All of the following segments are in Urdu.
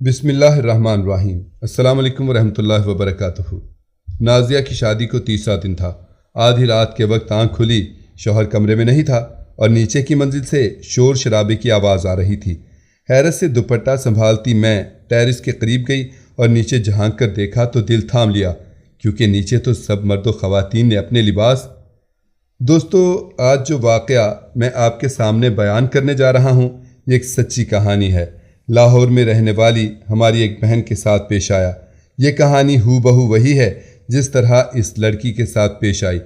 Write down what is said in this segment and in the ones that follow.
بسم اللہ الرحمن الرحیم۔ السلام علیکم ورحمۃ اللہ وبرکاتہ۔ نازیہ کی شادی کو تیسرا دن تھا۔ آدھی رات کے وقت آنکھ کھلی، شوہر کمرے میں نہیں تھا اور نیچے کی منزل سے شور شرابے کی آواز آ رہی تھی۔ حیرت سے دوپٹہ سنبھالتی میں ٹیرس کے قریب گئی اور نیچے جھانک کر دیکھا تو دل تھام لیا، کیونکہ نیچے تو سب مرد و خواتین نے اپنے لباس۔ دوستو، آج جو واقعہ میں آپ کے سامنے بیان کرنے جا رہا ہوں، یہ ایک سچی کہانی ہے۔ لاہور میں رہنے والی ہماری ایک بہن کے ساتھ پیش آیا۔ یہ کہانی ہو بہو وہی ہے جس طرح اس لڑکی کے ساتھ پیش آئی۔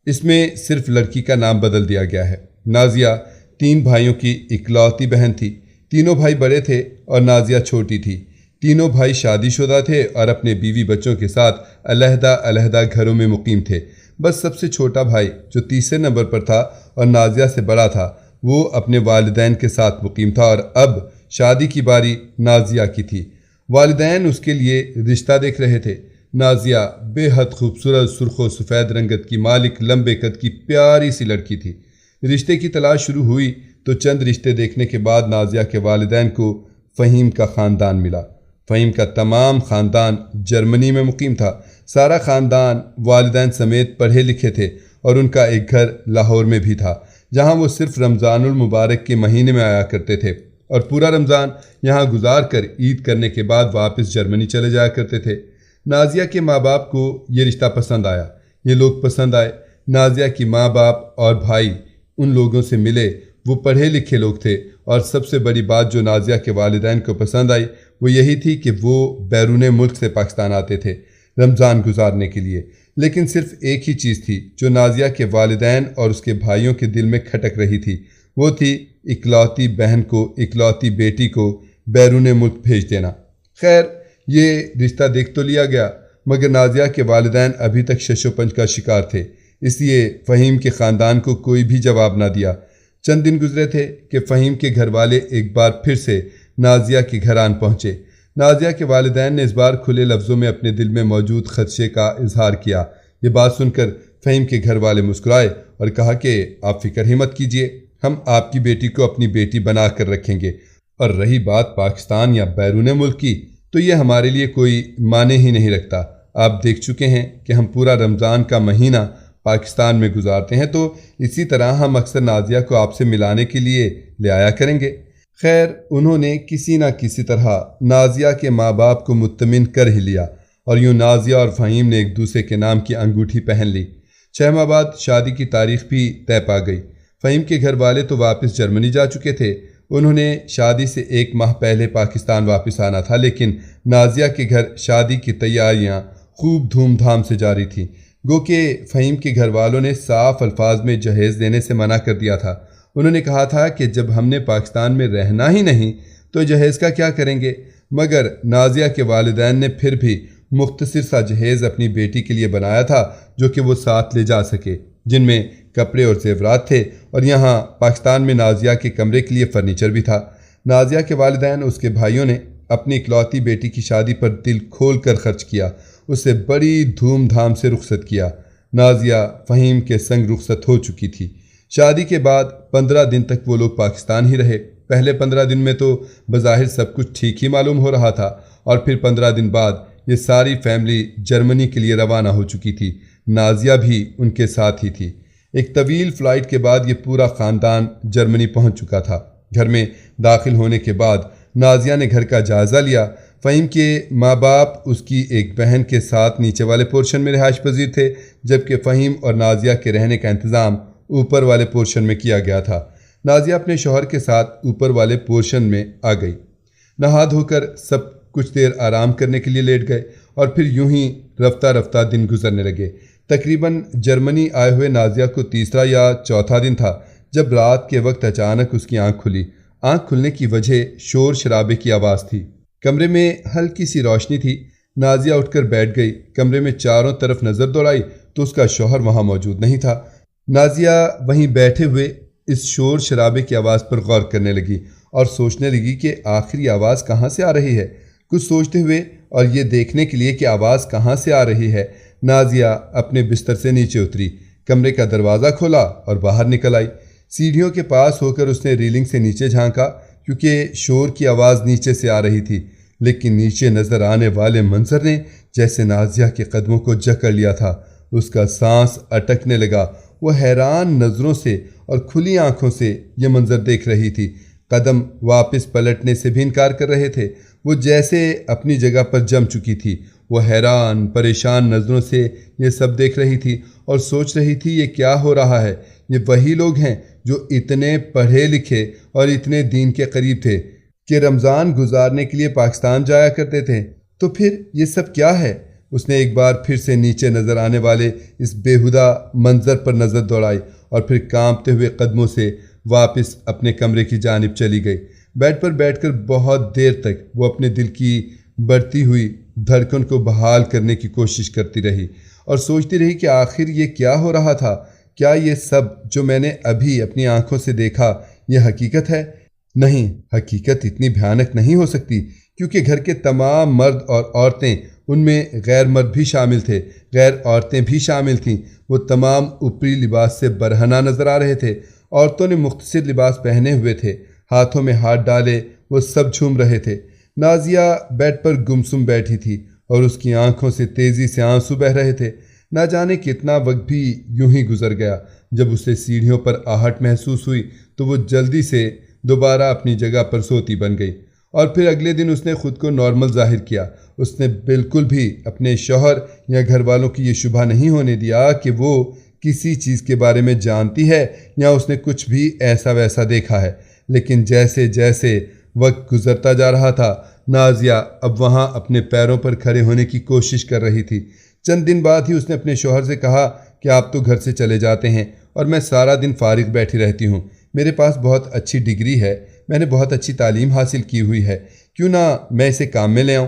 اس میں صرف لڑکی کا نام بدل دیا گیا ہے۔ نازیہ 3 بھائیوں کی اکلوتی بہن تھی۔ تینوں بھائی بڑے تھے اور نازیہ چھوٹی تھی۔ تینوں بھائی شادی شدہ تھے اور اپنے بیوی بچوں کے ساتھ علیحدہ علیحدہ گھروں میں مقیم تھے۔ بس سب سے چھوٹا بھائی جو تیسرے نمبر پر تھا اور نازیہ سے بڑا تھا، وہ اپنے والدین کے ساتھ مقیم تھا اور اب شادی کی باری نازیہ کی تھی۔ والدین اس کے لیے رشتہ دیکھ رہے تھے۔ نازیہ بے حد خوبصورت سرخ و سفید رنگت کی مالک لمبے قد کی پیاری سی لڑکی تھی۔ رشتے کی تلاش شروع ہوئی تو چند رشتے دیکھنے کے بعد نازیہ کے والدین کو فہیم کا خاندان ملا۔ فہیم کا تمام خاندان جرمنی میں مقیم تھا۔ سارا خاندان والدین سمیت پڑھے لکھے تھے اور ان کا ایک گھر لاہور میں بھی تھا، جہاں وہ صرف رمضان المبارک کے مہینے میں آیا کرتے تھے اور پورا رمضان یہاں گزار کر عید کرنے کے بعد واپس جرمنی چلے جایا کرتے تھے۔ نازیہ کے ماں باپ کو یہ رشتہ پسند آیا، یہ لوگ پسند آئے۔ نازیہ کی ماں باپ اور بھائی ان لوگوں سے ملے، وہ پڑھے لکھے لوگ تھے اور سب سے بڑی بات جو نازیہ کے والدین کو پسند آئی وہ یہی تھی کہ وہ بیرون ملک سے پاکستان آتے تھے رمضان گزارنے کے لیے۔ لیکن صرف ایک ہی چیز تھی جو نازیہ کے والدین اور اس کے بھائیوں کے دل میں کھٹک رہی تھی، وہ تھی اکلوتی بہن کو، اکلوتی بیٹی کو بیرون ملک بھیج دینا۔ خیر، یہ رشتہ دیکھ تو لیا گیا، مگر نازیہ کے والدین ابھی تک شش و پنج کا شکار تھے، اس لیے فہیم کے خاندان کو کوئی بھی جواب نہ دیا۔ چند دن گزرے تھے کہ فہیم کے گھر والے ایک بار پھر سے نازیہ کے گھر آن پہنچے۔ نازیہ کے والدین نے اس بار کھلے لفظوں میں اپنے دل میں موجود خدشے کا اظہار کیا۔ یہ بات سن کر فہیم کے گھر والے مسکرائے اور کہا کہ آپ فکر ہی مت کیجیے، ہم آپ کی بیٹی کو اپنی بیٹی بنا کر رکھیں گے، اور رہی بات پاکستان یا بیرون ملک کی تو یہ ہمارے لیے کوئی معنی ہی نہیں رکھتا۔ آپ دیکھ چکے ہیں کہ ہم پورا رمضان کا مہینہ پاکستان میں گزارتے ہیں، تو اسی طرح ہم اکثر نازیہ کو آپ سے ملانے کے لیے لے آیا کریں گے۔ خیر، انہوں نے کسی نہ کسی طرح نازیہ کے ماں باپ کو مطمئن کر ہی لیا اور یوں نازیہ اور فہیم نے ایک دوسرے کے نام کی انگوٹھی پہن لی۔ 6 ماہ بعد شادی کی تاریخ بھی طے پا گئی۔ فہیم کے گھر والے تو واپس جرمنی جا چکے تھے، انہوں نے شادی سے 1 ماہ پہلے پاکستان واپس آنا تھا، لیکن نازیہ کے گھر شادی کی تیاریاں خوب دھوم دھام سے جاری تھیں۔ گو کہ فہیم کے گھر والوں نے صاف الفاظ میں جہیز دینے سے منع کر دیا تھا۔ انہوں نے کہا تھا کہ جب ہم نے پاکستان میں رہنا ہی نہیں تو جہیز کا کیا کریں گے، مگر نازیہ کے والدین نے پھر بھی مختصر سا جہیز اپنی بیٹی کے لیے بنایا تھا جو کہ وہ ساتھ لے جا سکے، جن میں کپڑے اور زیورات تھے، اور یہاں پاکستان میں نازیہ کے کمرے کے لیے فرنیچر بھی تھا۔ نازیہ کے والدین اور اس کے بھائیوں نے اپنی اکلوتی بیٹی کی شادی پر دل کھول کر خرچ کیا، اسے بڑی دھوم دھام سے رخصت کیا۔ نازیہ فہیم کے سنگ رخصت ہو چکی تھی۔ شادی کے بعد 15 دن تک وہ لوگ پاکستان ہی رہے۔ پہلے 15 دن میں تو بظاہر سب کچھ ٹھیک ہی معلوم ہو رہا تھا، اور پھر 15 دن بعد یہ ساری فیملی جرمنی کے لیے روانہ ہو چکی تھی۔ نازیہ بھی ان کے ساتھ ہی تھی۔ ایک طویل فلائٹ کے بعد یہ پورا خاندان جرمنی پہنچ چکا تھا۔ گھر میں داخل ہونے کے بعد نازیہ نے گھر کا جائزہ لیا۔ فہیم کے ماں باپ اس کی ایک بہن کے ساتھ نیچے والے پورشن میں رہائش پذیر تھے، جبکہ فہیم اور نازیہ کے رہنے کا انتظام اوپر والے پورشن میں کیا گیا تھا۔ نازیہ اپنے شوہر کے ساتھ اوپر والے پورشن میں آ گئی۔ نہا دھو کر سب کچھ دیر آرام کرنے کے لیے لیٹ گئے اور پھر یوں ہی رفتہ رفتہ دن گزرنے لگے۔ تقریباً جرمنی آئے ہوئے نازیہ کو تیسرا یا چوتھا دن تھا جب رات کے وقت اچانک اس کی آنکھ کھلی۔ آنکھ کھلنے کی وجہ شور شرابے کی آواز تھی۔ کمرے میں ہلکی سی روشنی تھی۔ نازیہ اٹھ کر بیٹھ گئی۔ کمرے میں چاروں طرف نظر دوڑائی تو اس کا شوہر وہاں موجود نہیں تھا۔ نازیہ وہیں بیٹھے ہوئے اس شور شرابے کی آواز پر غور کرنے لگی اور سوچنے لگی کہ آخر یہ آواز کہاں سے آ رہی ہے۔ کچھ سوچتے ہوئے اور یہ دیکھنے کے لیے کہ آواز کہاں سے آ رہی ہے، نازیہ اپنے بستر سے نیچے اتری، کمرے کا دروازہ کھولا اور باہر نکل آئی۔ سیڑھیوں کے پاس ہو کر اس نے ریلنگ سے نیچے جھانکا، کیونکہ شور کی آواز نیچے سے آ رہی تھی، لیکن نیچے نظر آنے والے منظر نے جیسے نازیہ کے قدموں کو جکڑ لیا تھا۔ اس کا سانس اٹکنے لگا۔ وہ حیران نظروں سے اور کھلی آنکھوں سے یہ منظر دیکھ رہی تھی۔ قدم واپس پلٹنے سے بھی انکار کر رہے تھے۔ وہ جیسے اپنی جگہ پر جم چکی تھی۔ وہ حیران پریشان نظروں سے یہ سب دیکھ رہی تھی اور سوچ رہی تھی یہ کیا ہو رہا ہے۔ یہ وہی لوگ ہیں جو اتنے پڑھے لکھے اور اتنے دین کے قریب تھے کہ رمضان گزارنے کے لیے پاکستان جایا کرتے تھے۔ تو پھر یہ سب کیا ہے؟ اس نے ایک بار پھر سے نیچے نظر آنے والے اس بیہودہ منظر پر نظر دوڑائی اور پھر کانپتے ہوئے قدموں سے واپس اپنے کمرے کی جانب چلی گئی۔ بیڈ پر بیٹھ کر بہت دیر تک وہ اپنے دل کی بڑھتی ہوئی دھڑکن کو بحال کرنے کی کوشش کرتی رہی اور سوچتی رہی کہ آخر یہ کیا ہو رہا تھا۔ کیا یہ سب جو میں نے ابھی اپنی آنکھوں سے دیکھا یہ حقیقت ہے؟ نہیں، حقیقت اتنی بھیانک نہیں ہو سکتی، کیونکہ گھر کے تمام مرد اور عورتیں، ان میں غیر مرد بھی شامل تھے، غیر عورتیں بھی شامل تھیں، وہ تمام اوپری لباس سے برہنہ نظر آ رہے تھے۔ عورتوں نے مختصر لباس پہنے ہوئے تھے، ہاتھوں میں ہاتھ ڈالے وہ سب جھوم رہے تھے۔ نازیہ بیڈ پر گمسم بیٹھی تھی اور اس کی آنکھوں سے تیزی سے آنسو بہہ رہے تھے۔ نہ جانے کتنا وقت بھی یوں ہی گزر گیا۔ جب اسے سیڑھیوں پر آہٹ محسوس ہوئی تو وہ جلدی سے دوبارہ اپنی جگہ پر سوتی بن گئی، اور پھر اگلے دن اس نے خود کو نارمل ظاہر کیا۔ اس نے بالکل بھی اپنے شوہر یا گھر والوں کی یہ شبہ نہیں ہونے دیا کہ وہ کسی چیز کے بارے میں جانتی ہے یا اس نے کچھ بھی ایسا ویسا دیکھا ہے۔ لیکن جیسے جیسے وقت گزرتا جا رہا تھا، نازیہ اب وہاں اپنے پیروں پر کھڑے ہونے کی کوشش کر رہی تھی۔ چند دن بعد ہی اس نے اپنے شوہر سے کہا کہ آپ تو گھر سے چلے جاتے ہیں اور میں سارا دن فارغ بیٹھی رہتی ہوں۔ میرے پاس بہت اچھی ڈگری ہے، میں نے بہت اچھی تعلیم حاصل کی ہوئی ہے، کیوں نہ میں اسے کام میں لے آؤں؟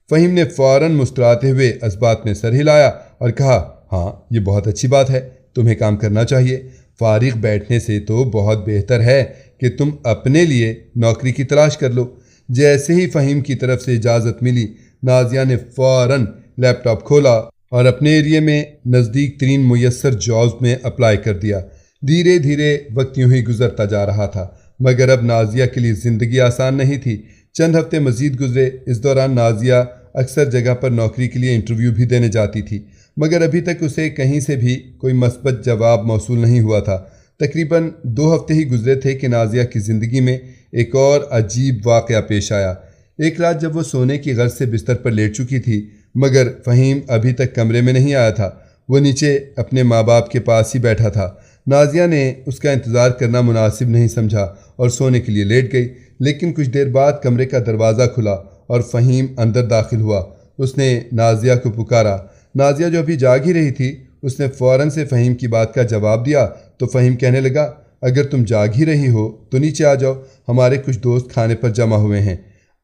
فہیم نے فوراً مسکراتے ہوئے اس بات میں سر ہلایا اور کہا، ہاں یہ بہت اچھی بات ہے، تمہیں کام کرنا چاہیے۔ فارغ بیٹھنے سے تو بہت بہتر ہے کہ تم اپنے لیے نوکری کی تلاش کر لو۔ جیسے ہی فہیم کی طرف سے اجازت ملی، نازیہ نے فوراً لیپ ٹاپ کھولا اور اپنے ایریے میں نزدیک ترین میسر جابز میں اپلائی کر دیا۔ دھیرے دھیرے وقت یوں ہی گزرتا جا رہا تھا، مگر اب نازیہ کے لیے زندگی آسان نہیں تھی۔ چند ہفتے مزید گزرے۔ اس دوران نازیہ اکثر جگہ پر نوکری کے لیے انٹرویو بھی دینے جاتی تھی، مگر ابھی تک اسے کہیں سے بھی کوئی مثبت جواب موصول نہیں ہوا تھا۔ تقریباً 2 ہفتے ہی گزرے تھے کہ نازیہ کی زندگی میں ایک اور عجیب واقعہ پیش آیا۔ ایک رات جب وہ سونے کی غرض سے بستر پر لیٹ چکی تھی، مگر فہیم ابھی تک کمرے میں نہیں آیا تھا، وہ نیچے اپنے ماں باپ کے پاس ہی بیٹھا تھا۔ نازیہ نے اس کا انتظار کرنا مناسب نہیں سمجھا اور سونے کے لیے لیٹ گئی، لیکن کچھ دیر بعد کمرے کا دروازہ کھلا اور فہیم اندر داخل ہوا۔ اس نے نازیہ کو پکارا۔ نازیہ جو ابھی جاگ ہی رہی تھی، اس نے فوراً سے فہیم کی بات کا جواب دیا تو فہیم کہنے لگا، اگر تم جاگ ہی رہی ہو تو نیچے آ جاؤ، ہمارے کچھ دوست کھانے پر جمع ہوئے ہیں،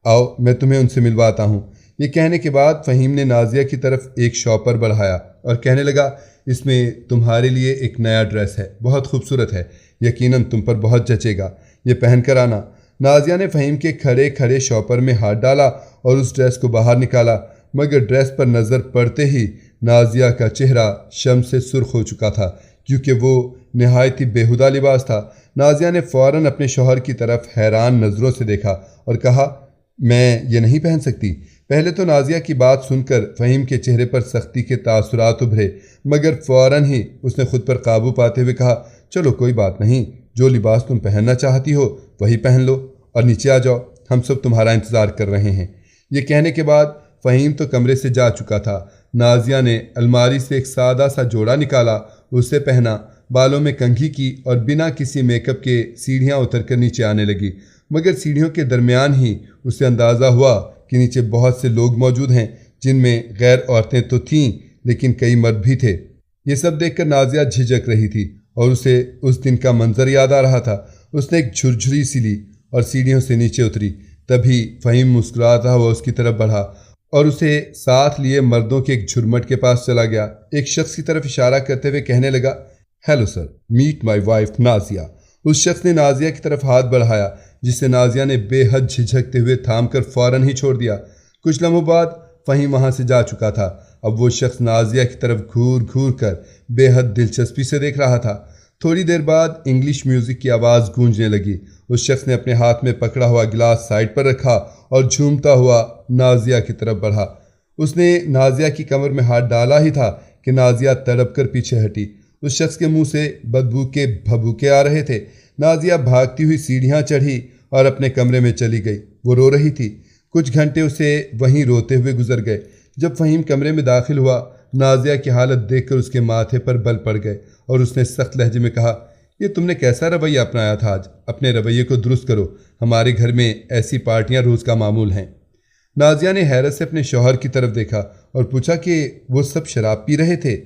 آؤ میں تمہیں ان سے ملواتا ہوں۔ یہ کہنے کے بعد فہیم نے نازیہ کی طرف ایک شاپر بڑھایا اور کہنے لگا، اس میں تمہارے لیے ایک نیا ڈریس ہے، بہت خوبصورت ہے، یقیناً تم پر بہت جچے گا، یہ پہن کر آنا۔ نازیہ نے فہیم کے کھڑے کھڑے شاپر میں ہاتھ ڈالا اور اس ڈریس کو باہر نکالا، مگر ڈریس پر نظر پڑتے ہی نازیہ کا چہرہ شم سے سرخ ہو چکا تھا، کیونکہ وہ نہایت ہی بیہودہ لباس تھا۔ نازیہ نے فوراً اپنے شوہر کی طرف حیران نظروں سے دیکھا اور کہا، میں یہ نہیں پہن سکتی۔ پہلے تو نازیہ کی بات سن کر فہیم کے چہرے پر سختی کے تاثرات ابھرے، مگر فوراً ہی اس نے خود پر قابو پاتے ہوئے کہا، چلو کوئی بات نہیں، جو لباس تم پہننا چاہتی ہو وہی پہن لو اور نیچے آ جاؤ، ہم سب تمہارا انتظار کر رہے ہیں۔ یہ کہنے کے بعد فہیم تو کمرے سے جا چکا تھا۔ نازیہ نے الماری سے ایک سادہ سا جوڑا نکالا، اسے پہنا، بالوں میں کنگھی کی اور بنا کسی میک اپ کے سیڑھیاں اتر کر نیچے آنے لگی، مگر سیڑھیوں کے درمیان ہی اسے اندازہ ہوا کہ نیچے بہت سے لوگ موجود ہیں، جن میں غیر عورتیں تو تھیں لیکن کئی مرد بھی تھے۔ یہ سب دیکھ کر نازیہ جھجک رہی تھی اور اسے اس دن کا منظر یاد آ رہا تھا۔ اس نے ایک جھرجھری سی لی اور سیڑھیوں سے نیچے اتری۔ تبھی فہیم مسکراتا ہوا اس کی طرف بڑھا اور اسے ساتھ لیے مردوں کے ایک جھرمٹ کے پاس چلا گیا۔ ایک شخص کی طرف اشارہ کرتے ہوئے کہنے لگا، hello sir, meet my wife Nazia. اس شخص نے نازیہ کی طرف ہاتھ بڑھایا، جسے نازیہ نے بے حد جھجکتے ہوئے تھام کر فوراً ہی چھوڑ دیا۔ کچھ لمحوں بعد فہیم وہاں سے جا چکا تھا۔ اب وہ شخص نازیہ کی طرف گھور گھور کر بے حد دلچسپی سے دیکھ رہا تھا۔ تھوڑی دیر بعد انگلش میوزک کی آواز گونجنے لگی اس شخص نے اپنے ہاتھ میں پکڑا ہوا گلاس سائڈ پر رکھا اور جھومتا ہوا نازیہ کی طرف بڑھا۔ اس نے نازیہ کی کمر میں ہاتھ ڈالا ہی تھا کہ نازیہ تڑپ کر پیچھے ہٹی۔ اس شخص کے منہ سے بدبو کے بھبوکے آ رہے تھے۔ نازیہ بھاگتی ہوئی سیڑھیاں چڑھی اور اپنے کمرے میں چلی گئی۔ وہ رو رہی تھی۔ کچھ گھنٹے اسے وہیں روتے ہوئے گزر گئے۔ جب فہیم کمرے میں داخل ہوا، نازیہ کی حالت دیکھ کر اس کے ماتھے پر بل پڑ گئے اور اس نے سخت لہجے میں کہا، یہ تم نے کیسا رویہ اپنایا تھا آج؟ اپنے رویے کو درست کرو، ہمارے گھر میں ایسی پارٹیاں روز کا معمول ہیں۔ نازیہ نے حیرت سے اپنے شوہر کی طرف دیکھا اور پوچھا کہ وہ سب شراب پی رہے تھے؟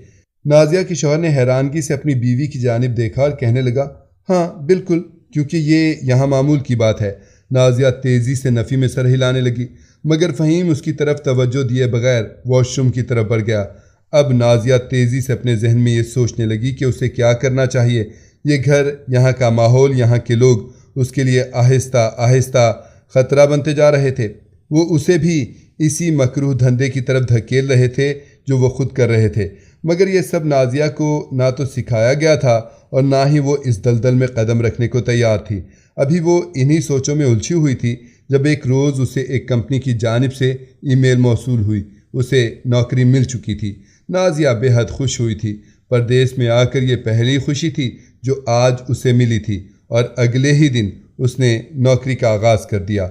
نازیہ کے شوہر نے حیرانگی سے اپنی بیوی کی جانب دیکھا اور کہنے لگا، ہاں بالکل، کیونکہ یہ یہاں معمول کی بات ہے۔ نازیہ تیزی سے نفی میں سر ہلانے لگی، مگر فہیم اس کی طرف توجہ دیے بغیر واش روم کی طرف بڑھ گیا۔ اب نازیہ تیزی سے اپنے ذہن میں یہ سوچنے لگی کہ اسے کیا کرنا چاہیے۔ یہ گھر، یہاں کا ماحول، یہاں کے لوگ اس کے لیے آہستہ آہستہ خطرہ بنتے جا رہے تھے۔ وہ اسے بھی اسی مکروہ دھندے کی طرف دھکیل رہے تھے جو وہ خود کر رہے تھے، مگر یہ سب نازیہ کو نہ تو سکھایا گیا تھا اور نہ ہی وہ اس دلدل میں قدم رکھنے کو تیار تھی۔ ابھی وہ انہی سوچوں میں الجھی ہوئی تھی جب ایک روز اسے ایک کمپنی کی جانب سے ای میل موصول ہوئی۔ اسے نوکری مل چکی تھی۔ نازیہ بے حد خوش ہوئی تھی۔ پردیس میں آ کر یہ پہلی خوشی تھی جو آج اسے ملی تھی، اور اگلے ہی دن اس نے نوکری کا آغاز کر دیا۔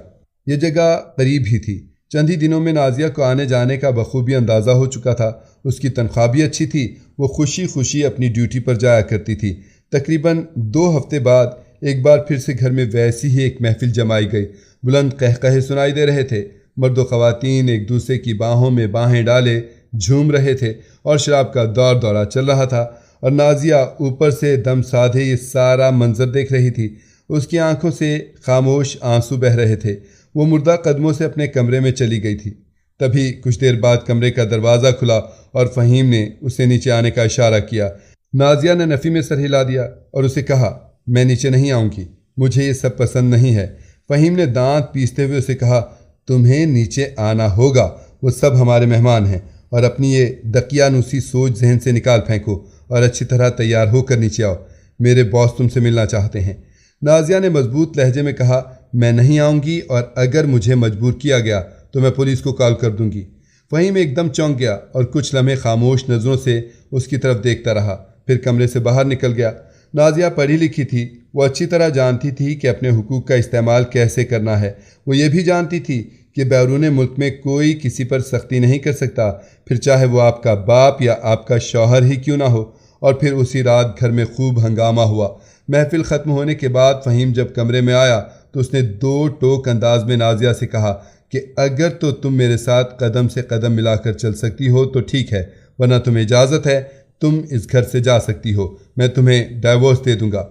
یہ جگہ قریب ہی تھی۔ چند ہی دنوں میں نازیہ کو آنے جانے کا بخوبی اندازہ ہو چکا تھا۔ اس کی تنخواہ بھی اچھی تھی۔ وہ خوشی خوشی اپنی ڈیوٹی پر جایا کرتی تھی۔ تقریباً 2 ہفتے بعد ایک بار پھر سے گھر میں ویسی ہی ایک محفل جمائی گئی۔ بلند قہقہے سنائی دے رہے تھے۔ مرد و خواتین ایک دوسرے کی باہوں میں باہیں ڈالے جھوم رہے تھے اور شراب کا دور دورہ چل رہا تھا، اور نازیہ اوپر سے دم سادھے یہ سارا منظر دیکھ رہی تھی۔ اس کی آنکھوں سے خاموش آنسو بہہ رہے تھے۔ وہ مردہ قدموں سے اپنے کمرے میں چلی گئی تھی۔ تبھی کچھ دیر بعد کمرے کا دروازہ کھلا اور فہیم نے اسے نیچے آنے کا اشارہ کیا۔ نازیہ نے نفی میں سر ہلا دیا اور اسے کہا، میں نیچے نہیں آؤں گی، مجھے یہ سب پسند نہیں ہے۔ فہیم نے دانت پیستے ہوئے اسے کہا، تمہیں نیچے آنا ہوگا، وہ سب ہمارے مہمان ہیں، اور اپنی یہ دقیانوسی سوچ ذہن سے نکال پھینکو اور اچھی طرح تیار ہو کر نیچے آؤ، میرے باس تم سے ملنا چاہتے ہیں۔ نازیہ نے مضبوط لہجے میں کہا، میں نہیں آؤں گی، اور اگر مجھے مجبور کیا گیا تو میں پولیس کو کال کر دوں گی۔ فہیم ایک دم چونک گیا اور کچھ لمحے خاموش نظروں سے اس کی طرف دیکھتا رہا، پھر کمرے سے باہر نکل گیا۔ نازیہ پڑھی لکھی تھی۔ وہ اچھی طرح جانتی تھی کہ اپنے حقوق کا استعمال کیسے کرنا ہے۔ وہ یہ بھی جانتی تھی کہ بیرون ملک میں کوئی کسی پر سختی نہیں کر سکتا، پھر چاہے وہ آپ کا باپ یا آپ کا شوہر ہی کیوں نہ ہو۔ اور پھر اسی رات گھر میں خوب ہنگامہ ہوا۔ محفل ختم ہونے کے بعد فہیم جب کمرے میں آیا تو اس نے 2 ٹوک انداز میں نازیہ سے کہا کہ اگر تو تم میرے ساتھ قدم سے قدم ملا کر چل سکتی ہو تو ٹھیک ہے، ورنہ تمہیں اجازت ہے، تم اس گھر سے جا سکتی ہو، میں تمہیں ڈائیورس دے دوں گا۔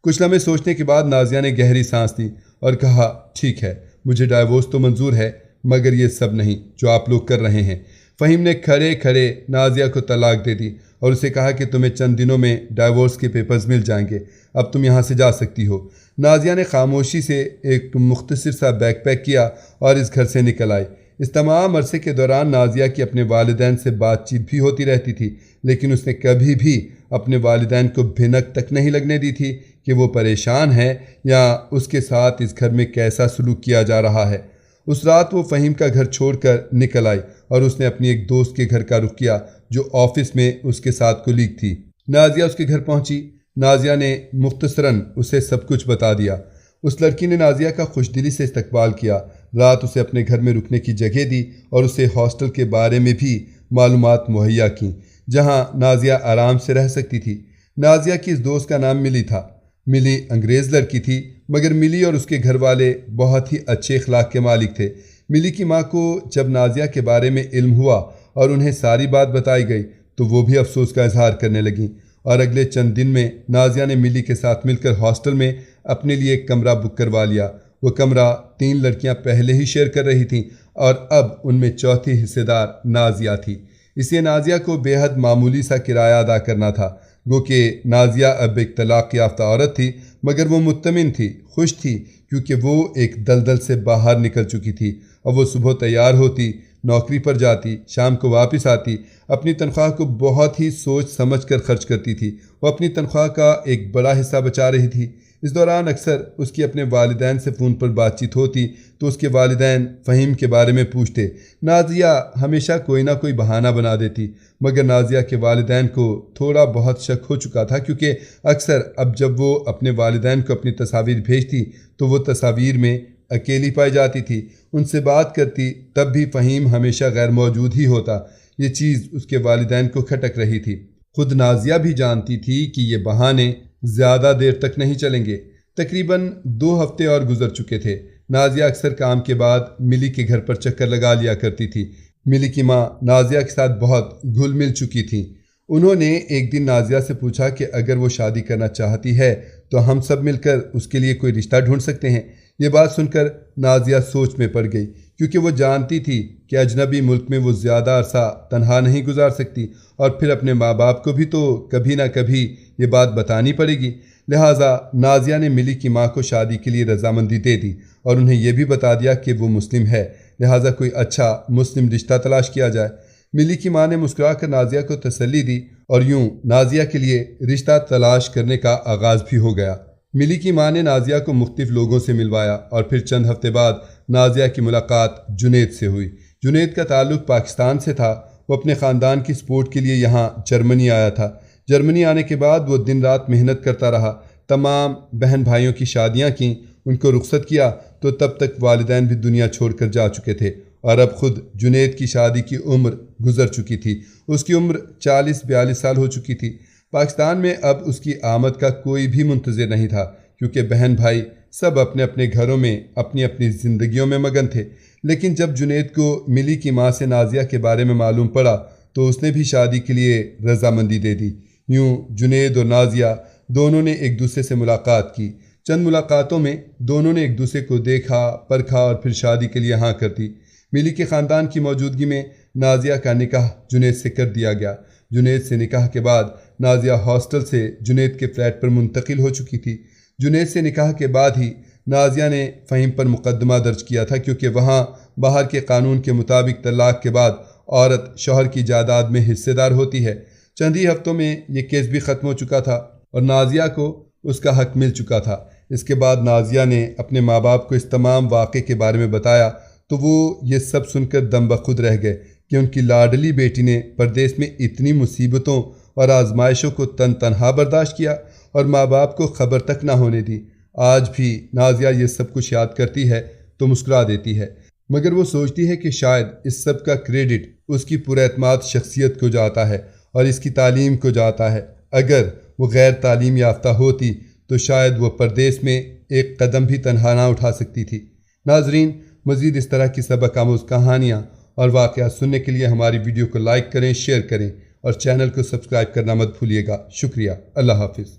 کچھ لمحے سوچنے کے بعد نازیہ نے گہری سانس لی اور کہا، ٹھیک ہے، مجھے ڈائیورس تو منظور ہے، مگر یہ سب نہیں جو آپ لوگ کر رہے ہیں۔ فہیم نے کھڑے کھڑے نازیہ کو طلاق دے دی اور اسے کہا کہ تمہیں چند دنوں میں ڈائیورس کے پیپرز مل جائیں گے، اب تم یہاں سے جا سکتی ہو۔ نازیہ نے خاموشی سے ایک مختصر سا بیگ پیک کیا اور اس گھر سے نکل آئی۔ اس تمام عرصے کے دوران نازیہ کی اپنے والدین سے بات چیت بھی ہوتی رہتی تھی، لیکن اس نے کبھی بھی اپنے والدین کو بھنک تک نہیں لگنے دی تھی کہ وہ پریشان ہے یا اس کے ساتھ اس گھر میں کیسا سلوک کیا جا رہا ہے۔ اس رات وہ فہیم کا گھر چھوڑ کر نکل آئی اور اس نے اپنی ایک دوست کے گھر کا رخ کیا جو آفس میں اس کے ساتھ کولیگ تھی۔ نازیہ اس کے گھر پہنچی۔ نازیہ نے مختصراً اسے سب کچھ بتا دیا۔ اس لڑکی نے نازیہ کا خوش دلی سے استقبال کیا، رات اسے اپنے گھر میں رکنے کی جگہ دی اور اسے ہاسٹل کے بارے میں بھی معلومات مہیا کیں جہاں نازیہ آرام سے رہ سکتی تھی۔ نازیہ کی اس دوست کا نام ملی تھا۔ ملی انگریز لڑکی تھی، مگر ملی اور اس کے گھر والے بہت ہی اچھے اخلاق کے مالک تھے۔ ملی کی ماں کو جب نازیہ کے بارے میں علم ہوا اور انہیں ساری بات بتائی گئی تو وہ بھی افسوس کا اظہار کرنے لگیں، اور اگلے چند دن میں نازیہ نے ملی کے ساتھ مل کر ہاسٹل میں اپنے لیے ایک کمرہ بک کروا لیا۔ وہ کمرہ 3 لڑکیاں پہلے ہی شیئر کر رہی تھیں اور اب ان میں چوتھی حصے دار نازیہ تھی، اس لیے نازیہ کو بے حد معمولی سا کرایہ ادا کرنا تھا۔ گو کہ نازیہ اب ایک طلاق یافتہ عورت تھی، مگر وہ مطمئن تھی، خوش تھی، کیونکہ وہ ایک دلدل سے باہر نکل چکی تھی۔ اب وہ صبح تیار ہوتی، نوکری پر جاتی، شام کو واپس آتی، اپنی تنخواہ کو بہت ہی سوچ سمجھ کر خرچ کرتی تھی۔ وہ اپنی تنخواہ کا ایک بڑا حصہ بچا رہی تھی۔ اس دوران اکثر اس کی اپنے والدین سے فون پر بات چیت ہوتی تو اس کے والدین فہیم کے بارے میں پوچھتے۔ نازیہ ہمیشہ کوئی نہ کوئی بہانہ بنا دیتی، مگر نازیہ کے والدین کو تھوڑا بہت شک ہو چکا تھا، کیونکہ اکثر اب جب وہ اپنے والدین کو اپنی تصاویر بھیجتی تو وہ تصاویر میں اکیلی پائی جاتی تھی۔ ان سے بات کرتی تب بھی فہیم ہمیشہ غیر موجود ہی ہوتا۔ یہ چیز اس کے والدین کو کھٹک رہی تھی۔ خود نازیہ بھی جانتی تھی کہ یہ بہانے زیادہ دیر تک نہیں چلیں گے۔ تقریباً 2 ہفتے اور گزر چکے تھے۔ نازیہ اکثر کام کے بعد ملی کے گھر پر چکر لگا لیا کرتی تھی۔ ملی کی ماں نازیہ کے ساتھ بہت گھل مل چکی تھیں۔ انہوں نے ایک دن نازیہ سے پوچھا کہ اگر وہ شادی کرنا چاہتی ہے تو ہم سب مل کر اس کے لیے کوئی رشتہ ڈھونڈ سکتے ہیں۔ یہ بات سن کر نازیہ سوچ میں پڑ گئی، کیونکہ وہ جانتی تھی کہ اجنبی ملک میں وہ زیادہ عرصہ تنہا نہیں گزار سکتی، اور پھر اپنے ماں باپ کو بھی تو کبھی نہ کبھی یہ بات بتانی پڑے گی۔ لہٰذا نازیہ نے ملی کی ماں کو شادی کے لیے رضامندی دے دی اور انہیں یہ بھی بتا دیا کہ وہ مسلم ہے، لہٰذا کوئی اچھا مسلم رشتہ تلاش کیا جائے۔ ملی کی ماں نے مسکرا کر نازیہ کو تسلی دی اور یوں نازیہ کے لیے رشتہ تلاش کرنے کا آغاز بھی ہو گیا۔ ملی کی ماں نے نازیہ کو مختلف لوگوں سے ملوایا اور پھر چند ہفتے بعد نازیہ کی ملاقات جنید سے ہوئی۔ جنید کا تعلق پاکستان سے تھا۔ وہ اپنے خاندان کی سپورٹ کے لیے یہاں جرمنی آیا تھا۔ جرمنی آنے کے بعد وہ دن رات محنت کرتا رہا، تمام بہن بھائیوں کی شادیاں کیں، ان کو رخصت کیا تو تب تک والدین بھی دنیا چھوڑ کر جا چکے تھے، اور اب خود جنید کی شادی کی عمر گزر چکی تھی۔ اس کی عمر 40-42 سال ہو چکی تھی۔ پاکستان میں اب اس کی آمد کا کوئی بھی منتظر نہیں تھا، کیونکہ بہن بھائی سب اپنے اپنے گھروں میں اپنی اپنی زندگیوں میں مگن تھے۔ لیکن جب جنید کو ملی کی ماں سے نازیہ کے بارے میں معلوم پڑا تو اس نے بھی شادی کے لیے رضامندی دے دی۔ یوں جنید اور نازیہ دونوں نے ایک دوسرے سے ملاقات کی۔ چند ملاقاتوں میں دونوں نے ایک دوسرے کو دیکھا، پرکھا اور پھر شادی کے لیے ہاں کر دی۔ ملی کے خاندان کی موجودگی میں نازیہ کا نکاح جنید سے کر دیا گیا۔ جنید سے نکاح کے بعد نازیہ ہاسٹل سے جنید کے فلیٹ پر منتقل ہو چکی تھی۔ جنید سے نکاح کے بعد ہی نازیہ نے فہیم پر مقدمہ درج کیا تھا، کیونکہ وہاں باہر کے قانون کے مطابق طلاق کے بعد عورت شوہر کی جائیداد میں حصہ دار ہوتی ہے۔ چند ہی ہفتوں میں یہ کیس بھی ختم ہو چکا تھا اور نازیہ کو اس کا حق مل چکا تھا۔ اس کے بعد نازیہ نے اپنے ماں باپ کو اس تمام واقعے کے بارے میں بتایا تو وہ یہ سب سن کر دم بخود رہ گئے کہ ان کی لاڈلی بیٹی نے پردیس میں اتنی مصیبتوں اور آزمائشوں کو تنہا برداشت کیا اور ماں باپ کو خبر تک نہ ہونے دی۔ آج بھی نازیہ یہ سب کچھ یاد کرتی ہے تو مسکرا دیتی ہے، مگر وہ سوچتی ہے کہ شاید اس سب کا کریڈٹ اس کی پر اعتماد شخصیت کو جاتا ہے اور اس کی تعلیم کو جاتا ہے۔ اگر وہ غیر تعلیم یافتہ ہوتی تو شاید وہ پردیس میں ایک قدم بھی تنہا نہ اٹھا سکتی تھی۔ ناظرین، مزید اس طرح کی سبق آموز کہانیاں اور واقعات سننے کے لیے ہماری ویڈیو کو لائک کریں، شیئر کریں اور چینل کو سبسکرائب کرنا مت بھولیے گا۔ شکریہ۔ اللہ حافظ۔